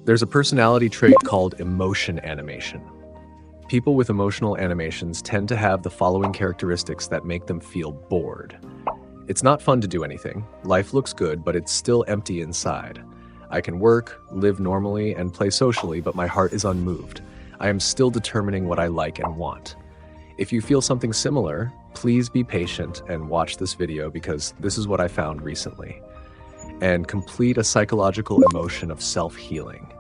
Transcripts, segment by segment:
There's a personality trait called emotion animation. People with emotional animations tend to have the following characteristics that make them feel bored. It's not fun to do anything. Life looks good, but it's still empty inside. I can work, live normally, and play socially, but my heart is unmoved. I am still determining what I like and want. If you feel something similar, please be patient and watch this video because this is what I found recently. And complete a psychological emotion of self-healing.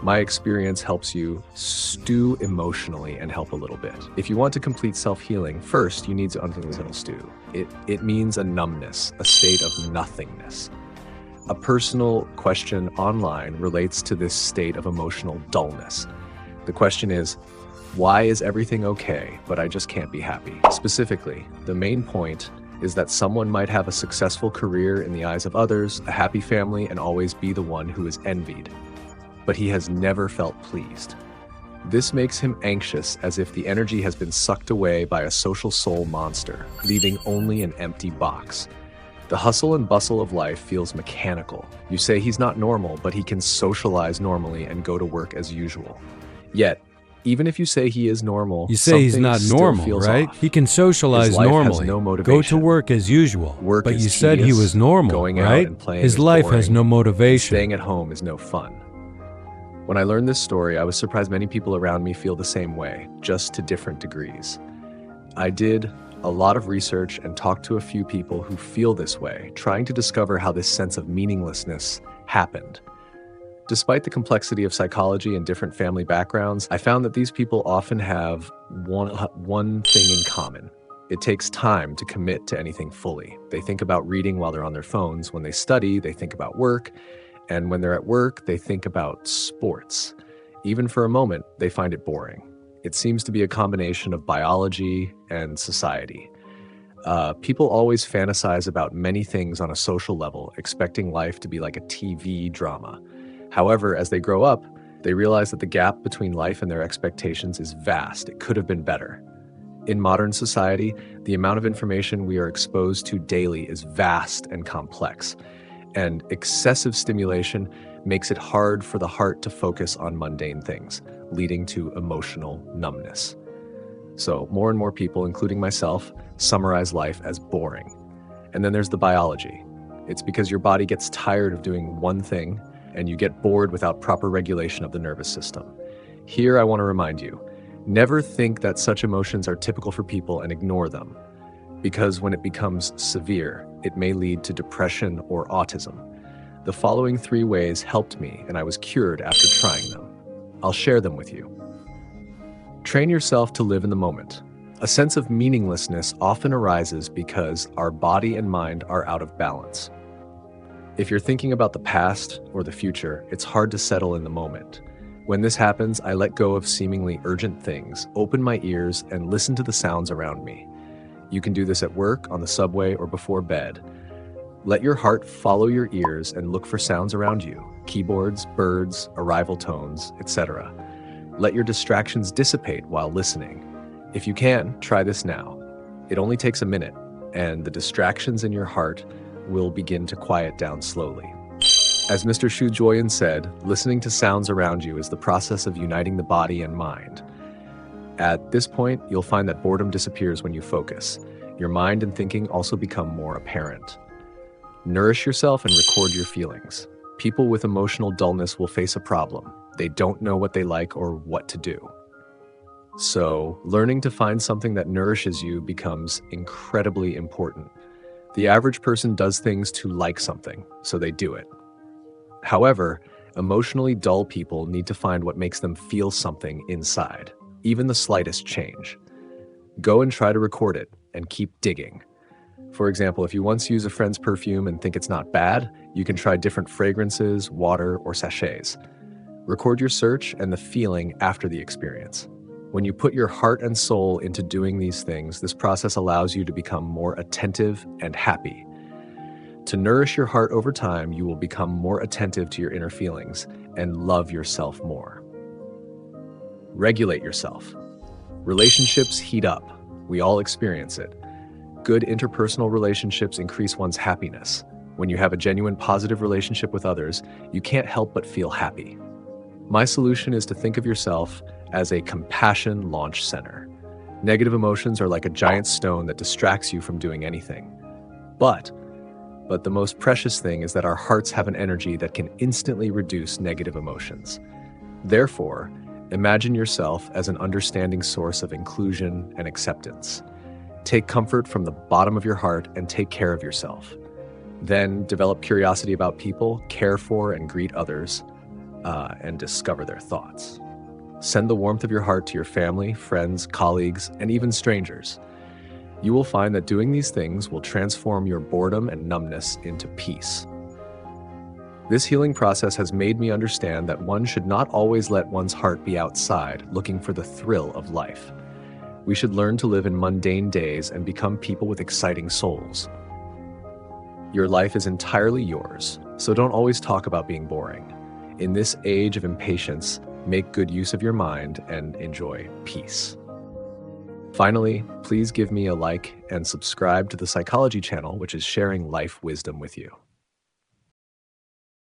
My experience helps you stew emotionally and help a little bit. If you want to complete self-healing, first you need to stew. It means a numbness, a state of nothingness. A personal question online relates to this state of emotional dullness. The question is, why is everything okay, but I just can't be happy? Specifically, the main point is that someone might have a successful career in the eyes of others, a happy family, and always be the one who is envied. But he has never felt pleased. This makes him anxious, as if the energy has been sucked away by a social soul monster, leaving only an empty box. The hustle and bustle of life feels mechanical. You say he's not normal, but he can socialize normally and go to work as usual. Yet, even if you say he is normal, you say he's not normal, right? Off. He can socialize normally, go to work as usual. Work but is you said he tedious, was normal, going out right? and playing His is life boring, has no motivation. Staying at home is no fun. When I learned this story, I was surprised many people around me feel the same way, just to different degrees. I did a lot of research and talked to a few people who feel this way, trying to discover how this sense of meaninglessness happened. Despite the complexity of psychology and different family backgrounds, I found that these people often have one thing in common. It takes time to commit to anything fully. They think about reading while they're on their phones. When they study, they think about work. And when they're at work, they think about sports. Even for a moment, they find it boring. It seems to be a combination of biology and society. People always fantasize about many things on a social level, expecting life to be like a TV drama. However, as they grow up, they realize that the gap between life and their expectations is vast. It could have been better. In modern society, the amount of information we are exposed to daily is vast and complex. And excessive stimulation makes it hard for the heart to focus on mundane things, leading to emotional numbness. So more and more people, including myself, summarize life as boring. And then there's the biology. It's because your body gets tired of doing one thing and you get bored without proper regulation of the nervous system. Here I want to remind you, never think that such emotions are typical for people and ignore them. Because when it becomes severe, it may lead to depression or autism. The following 3 ways helped me, and I was cured after trying them. I'll share them with you. Train yourself to live in the moment. A sense of meaninglessness often arises because our body and mind are out of balance. If you're thinking about the past or the future, it's hard to settle in the moment. When this happens, I let go of seemingly urgent things, open my ears, and listen to the sounds around me. You can do this at work, on the subway, or before bed. Let your heart follow your ears and look for sounds around you, keyboards, birds, arrival tones, etc. Let your distractions dissipate while listening. If you can, try this now. It only takes a minute, and the distractions in your heart will begin to quiet down slowly. As Mr. Shu Joyan said, listening to sounds around you is the process of uniting the body and mind. At this point, you'll find that boredom disappears when you focus. Your mind and thinking also become more apparent. Nourish yourself and record your feelings. People with emotional dullness will face a problem. They don't know what they like or what to do. So, learning to find something that nourishes you becomes incredibly important. The average person does things to like something, so they do it. However, emotionally dull people need to find what makes them feel something inside, even the slightest change. Go and try to record it and keep digging. For example, if you once use a friend's perfume and think it's not bad, you can try different fragrances, water, or sachets. Record your search and the feeling after the experience. When you put your heart and soul into doing these things, this process allows you to become more attentive and happy. To nourish your heart over time, you will become more attentive to your inner feelings and love yourself more. Regulate yourself. Relationships heat up. We all experience it. Good interpersonal relationships increase one's happiness. When you have a genuine positive relationship with others, you can't help but feel happy. My solution is to think of yourself as a compassion launch center. Negative emotions are like a giant stone that distracts you from doing anything. But the most precious thing is that our hearts have an energy that can instantly reduce negative emotions. Therefore, imagine yourself as an understanding source of inclusion and acceptance. Take comfort from the bottom of your heart and take care of yourself. Then develop curiosity about people, care for and greet others, and discover their thoughts. Send the warmth of your heart to your family, friends, colleagues, and even strangers. You will find that doing these things will transform your boredom and numbness into peace. This healing process has made me understand that one should not always let one's heart be outside, looking for the thrill of life. We should learn to live in mundane days and become people with exciting souls. Your life is entirely yours, so don't always talk about being boring. In this age of impatience, make good use of your mind and enjoy peace. Finally, please give me a like and subscribe to the Psychology channel, which is sharing life wisdom with you.